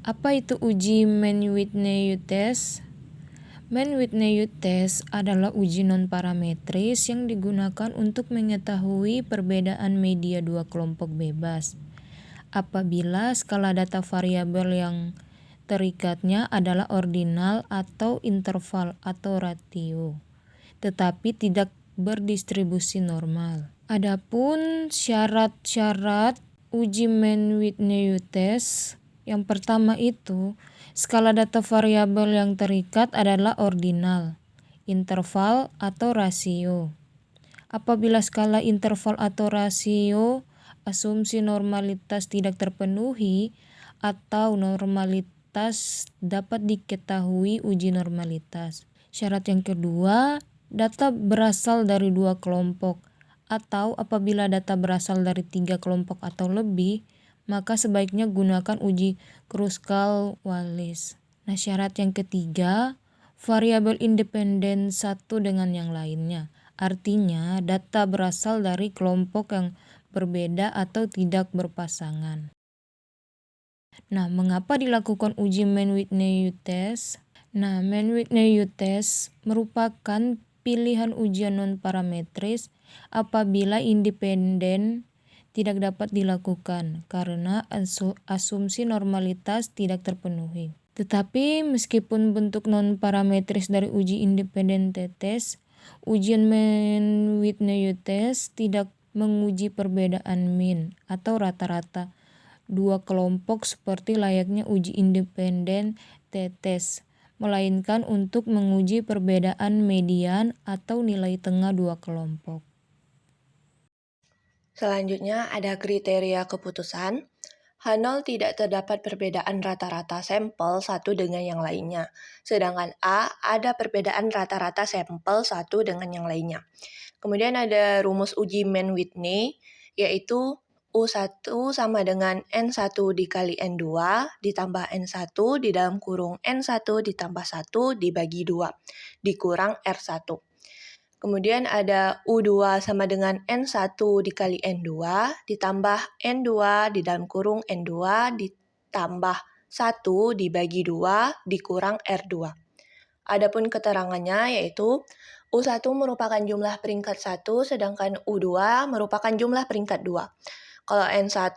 Apa itu uji Mann-Whitney test? Mann-Whitney test adalah uji non-parametris yang digunakan untuk mengetahui perbedaan media dua kelompok bebas. Apabila skala data variabel yang terikatnya adalah ordinal atau interval atau ratio, tetapi tidak berdistribusi normal. Adapun syarat-syarat uji Mann-Whitney test, yang pertama itu skala data variabel yang terikat adalah ordinal, interval atau rasio. Apabila skala interval atau rasio asumsi normalitas tidak terpenuhi atau normalitas dapat diketahui uji normalitas. Syarat yang kedua, data berasal dari dua kelompok, atau apabila data berasal dari 3 kelompok atau lebih, maka sebaiknya gunakan uji Kruskal-Wallis. Nah, syarat yang ketiga, variabel independen satu dengan yang lainnya. Artinya, data berasal dari kelompok yang berbeda atau tidak berpasangan. Nah, mengapa dilakukan uji Mann-Whitney test? Nah, Mann-Whitney test merupakan pilihan ujian non-parametris apabila independen tidak dapat dilakukan karena asumsi normalitas tidak terpenuhi. Tetapi meskipun bentuk non-parametris dari uji independen test, ujian Mann-Whitney test tidak menguji perbedaan mean atau rata-rata dua kelompok seperti layaknya uji independen test, melainkan untuk menguji perbedaan median atau nilai tengah dua kelompok. Selanjutnya ada kriteria keputusan. H0 tidak terdapat perbedaan rata-rata sampel satu dengan yang lainnya, sedangkan A ada perbedaan rata-rata sampel satu dengan yang lainnya. Kemudian ada rumus uji Mann-Whitney, yaitu U1 sama dengan N1 dikali N2 ditambah N1 di dalam kurung N1 ditambah 1 dibagi 2 dikurang R1. Kemudian ada U2 sama dengan N1 dikali N2 ditambah N2 di dalam kurung N2 ditambah 1 dibagi 2 dikurang R2. Adapun keterangannya yaitu U1 merupakan jumlah peringkat 1 sedangkan U2 merupakan jumlah peringkat 2. Kalau N1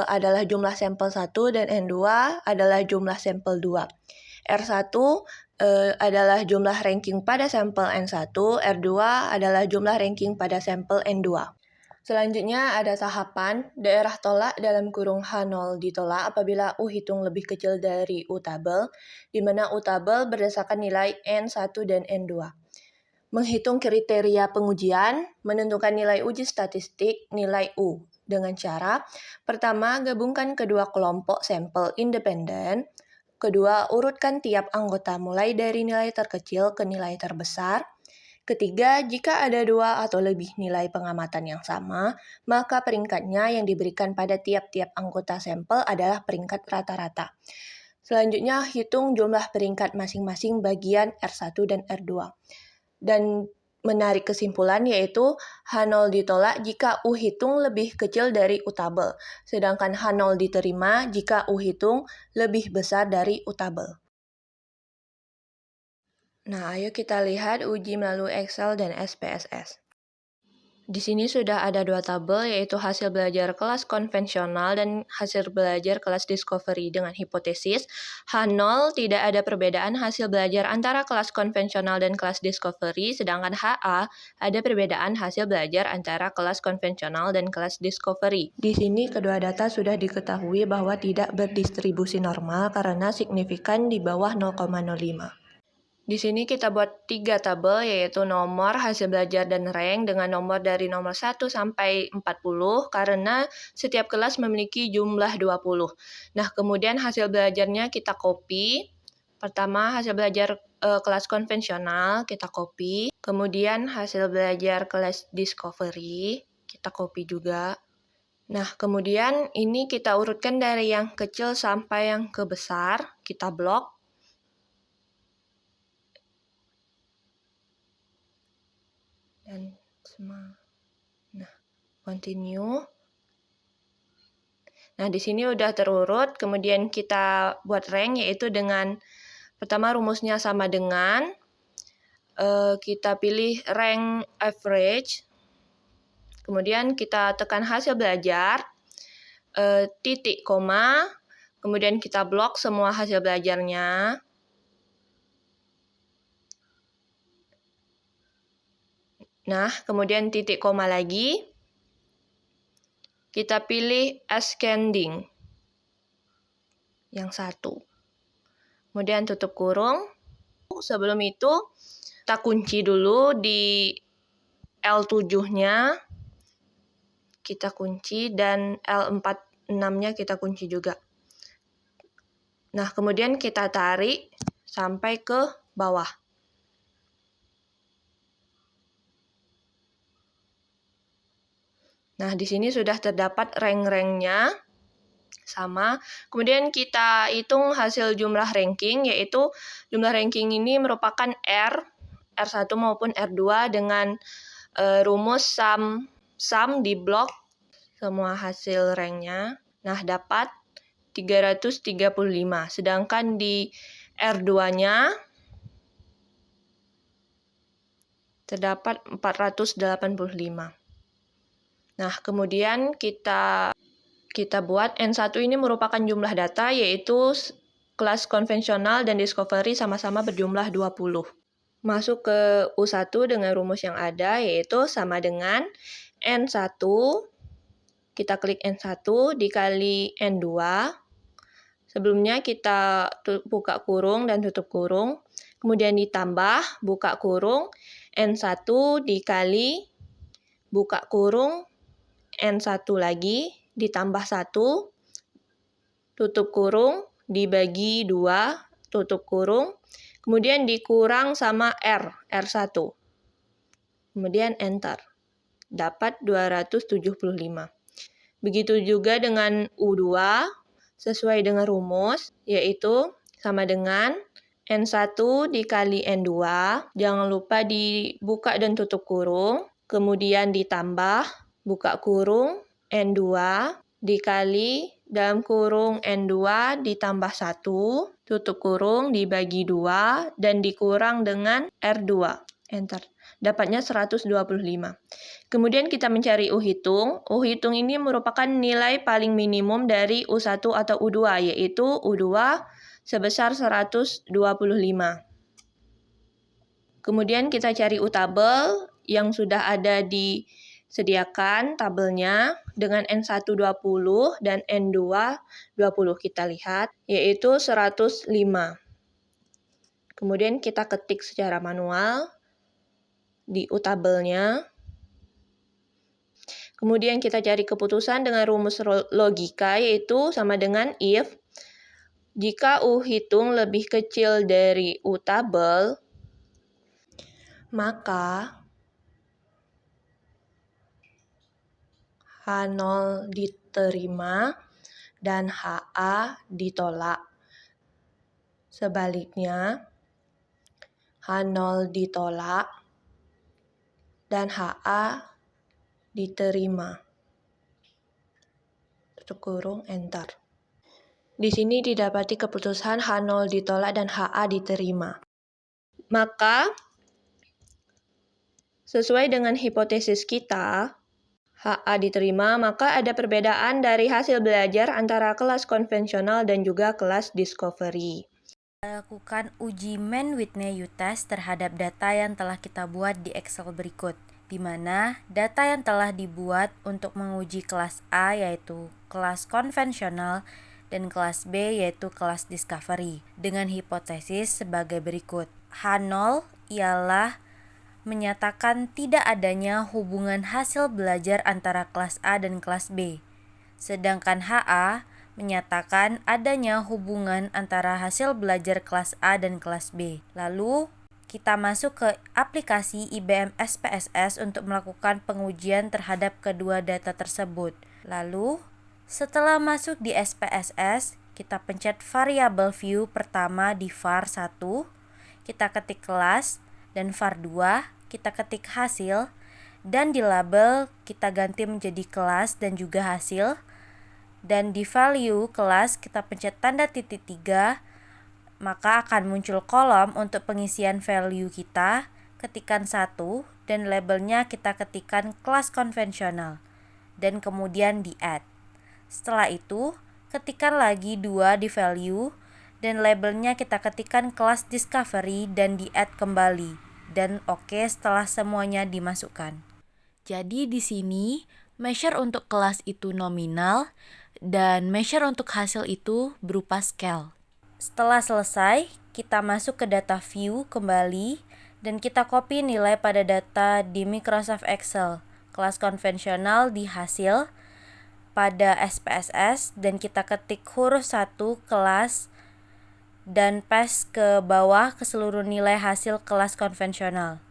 adalah jumlah sampel 1 dan N2 adalah jumlah sampel 2. R1 adalah jumlah ranking pada sampel N1, R2 adalah jumlah ranking pada sampel N2. Selanjutnya ada tahapan daerah tolak dalam kurung H0 ditolak apabila U hitung lebih kecil dari U tabel, di mana U tabel berdasarkan nilai N1 dan N2. Menghitung kriteria pengujian, menentukan nilai uji statistik, nilai U, dengan cara, pertama, gabungkan kedua kelompok sampel independen, kedua, urutkan tiap anggota mulai dari nilai terkecil ke nilai terbesar. Ketiga, jika ada dua atau lebih nilai pengamatan yang sama, maka peringkatnya yang diberikan pada tiap-tiap anggota sampel adalah peringkat rata-rata. Selanjutnya, hitung jumlah peringkat masing-masing bagian R1 dan R2. Dan menarik kesimpulan yaitu H0 ditolak jika U hitung lebih kecil dari U tabel, sedangkan H0 diterima jika U hitung lebih besar dari U tabel. Nah, ayo kita lihat uji melalui Excel dan SPSS. Di sini sudah ada dua tabel, yaitu hasil belajar kelas konvensional dan hasil belajar kelas discovery dengan hipotesis H0 tidak ada perbedaan hasil belajar antara kelas konvensional dan kelas discovery, sedangkan HA ada perbedaan hasil belajar antara kelas konvensional dan kelas discovery. Di sini kedua data sudah diketahui bahwa tidak berdistribusi normal karena signifikan di bawah 0,05. Di sini kita buat 3 tabel, yaitu nomor, hasil belajar, dan rank dengan nomor dari nomor 1 sampai 40, karena setiap kelas memiliki jumlah 20. Nah, kemudian hasil belajarnya kita copy. Pertama, hasil belajar kelas konvensional, kita copy. Kemudian hasil belajar kelas discovery, kita copy juga. Nah, kemudian ini kita urutkan dari yang kecil sampai yang ke besar, kita blok. Dan continue. Nah, di sini udah terurut, kemudian kita buat rank, yaitu dengan pertama rumusnya sama dengan, kita pilih rank average, kemudian kita tekan hasil belajar, titik koma, kemudian kita blok semua hasil belajarnya. Nah, kemudian titik koma lagi, kita pilih ascending, yang 1. Kemudian tutup kurung. Sebelum itu, kita kunci dulu di L7-nya, kita kunci, dan L46-nya kita kunci juga. Nah, kemudian kita tarik sampai ke bawah. Nah, di sini sudah terdapat rank-ranknya sama. Kemudian kita hitung hasil jumlah ranking, yaitu jumlah ranking ini merupakan R1 maupun R2 dengan rumus sum di blok semua hasil ranknya. Nah, dapat 335. Sedangkan di R2-nya terdapat 485. Nah, kemudian kita buat N1 ini merupakan jumlah data, yaitu kelas konvensional dan discovery sama-sama berjumlah 20. Masuk ke U1 dengan rumus yang ada, yaitu sama dengan N1, kita klik N1 dikali N2. Sebelumnya kita buka kurung dan tutup kurung, kemudian ditambah, buka kurung, N1 dikali, buka kurung, N1 lagi, ditambah 1, tutup kurung, dibagi 2, tutup kurung, kemudian dikurang sama R1. Kemudian Enter. Dapat 275. Begitu juga dengan U2, sesuai dengan rumus, yaitu sama dengan N1 dikali N2, jangan lupa dibuka dan tutup kurung, kemudian ditambah, buka kurung, N2 dikali dalam kurung N2 ditambah 1, tutup kurung dibagi 2, dan dikurang dengan R2. Enter. Dapatnya 125. Kemudian kita mencari U hitung. U hitung ini merupakan nilai paling minimum dari U1 atau U2, yaitu U2 sebesar 125. Kemudian kita cari U tabel yang sudah ada disediakan tabelnya dengan N1 20 dan N2 20 kita lihat, yaitu 105. Kemudian kita ketik secara manual di U tabelnya. Kemudian kita cari keputusan dengan rumus logika, yaitu sama dengan if jika U hitung lebih kecil dari U tabel, maka H0 diterima dan HA ditolak. Sebaliknya, H0 ditolak dan HA diterima. Tutup kurung, Enter. Di sini didapati keputusan H0 ditolak dan HA diterima. Maka, sesuai dengan hipotesis kita, HA diterima, maka ada perbedaan dari hasil belajar antara kelas konvensional dan juga kelas discovery. Lakukan uji Mann-Whitney test terhadap data yang telah kita buat di Excel berikut, di mana data yang telah dibuat untuk menguji kelas A yaitu kelas konvensional dan kelas B yaitu kelas discovery, dengan hipotesis sebagai berikut. H0 ialah menyatakan tidak adanya hubungan hasil belajar antara kelas A dan kelas B, sedangkan HA menyatakan adanya hubungan antara hasil belajar kelas A dan kelas B. Lalu, kita masuk ke aplikasi IBM SPSS untuk melakukan pengujian terhadap kedua data tersebut. Lalu, setelah masuk di SPSS, kita pencet variable view pertama di var1, kita ketik kelas, dan var2, kita ketik hasil, dan di label kita ganti menjadi kelas dan juga hasil. dan di value kelas kita pencet tanda titik 3, maka akan muncul kolom untuk pengisian value kita, ketikan 1 dan labelnya kita ketikkan kelas konvensional dan kemudian di add. Setelah itu, ketikkan lagi 2 di value dan labelnya kita ketikkan kelas discovery dan di add kembali dan oke setelah semuanya dimasukkan. Jadi di sini measure untuk kelas itu nominal dan measure untuk hasil itu berupa scale. Setelah selesai, kita masuk ke data view kembali dan kita copy nilai pada data di Microsoft Excel, kelas konvensional di hasil pada SPSS dan kita ketik huruf 1 kelas dan paste ke bawah ke seluruh nilai hasil kelas konvensional.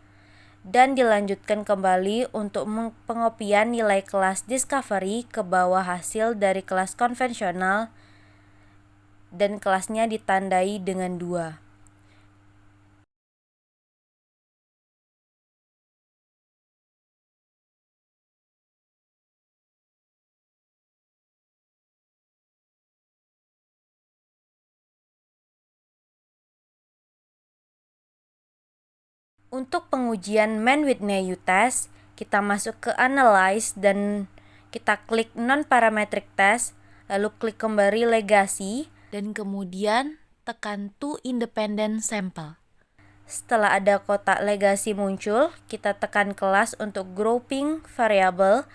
Dan dilanjutkan kembali untuk pengopian nilai kelas discovery ke bawah hasil dari kelas konvensional dan kelasnya ditandai dengan 2. Untuk pengujian Man-Whitney test, kita masuk ke Analyze dan kita klik Non-Parametric Test, lalu klik kembali Legacy, dan kemudian tekan To Independent Sample. Setelah ada kotak Legacy muncul, kita tekan kelas untuk grouping variable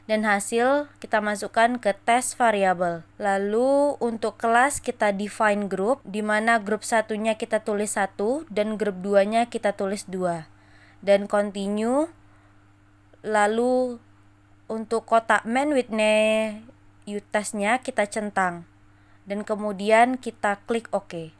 dan hasil kita masukkan ke test variable. Lalu untuk kelas kita define group, di mana grup satunya kita tulis 1 dan grup 2-nya kita tulis 2. Dan continue. Lalu untuk kotak Man-Whitney test-nya kita centang. Dan kemudian kita klik OK.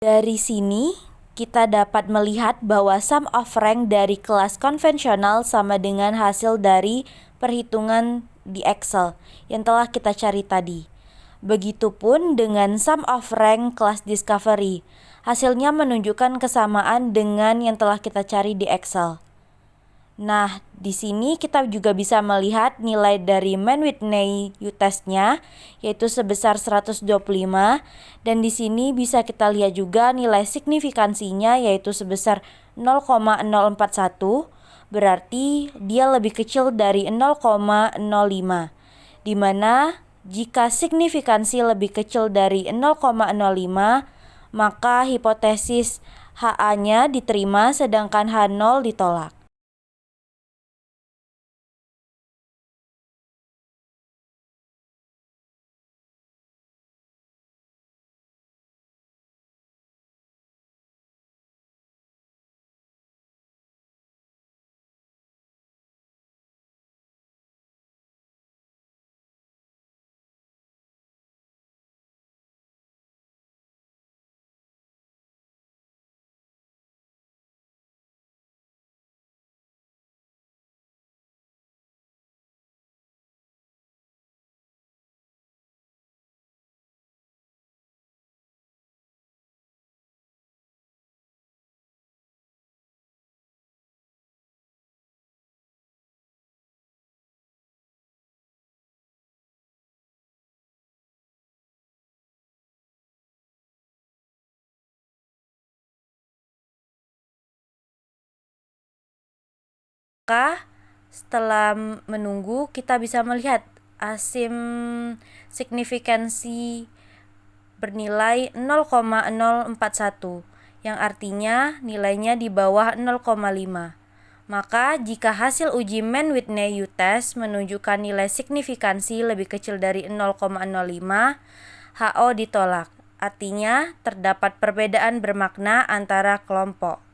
Dari sini kita dapat melihat bahwa sum of rank dari kelas konvensional sama dengan hasil dari perhitungan di Excel yang telah kita cari tadi. Begitupun dengan sum of rank kelas discovery. Hasilnya menunjukkan kesamaan dengan yang telah kita cari di Excel. Nah, di sini kita juga bisa melihat nilai dari Man-Whitney test-nya yaitu sebesar 125 dan di sini bisa kita lihat juga nilai signifikansinya yaitu sebesar 0,041, berarti dia lebih kecil dari 0,05, di mana jika signifikansi lebih kecil dari 0,05 maka hipotesis HA-nya diterima sedangkan H0 ditolak. Maka setelah menunggu kita bisa melihat asim signifikansi bernilai 0,041 yang artinya nilainya di bawah 0,5. Maka jika hasil uji Man-Whitney test menunjukkan nilai signifikansi lebih kecil dari 0,05, HO ditolak. Artinya terdapat perbedaan bermakna antara kelompok.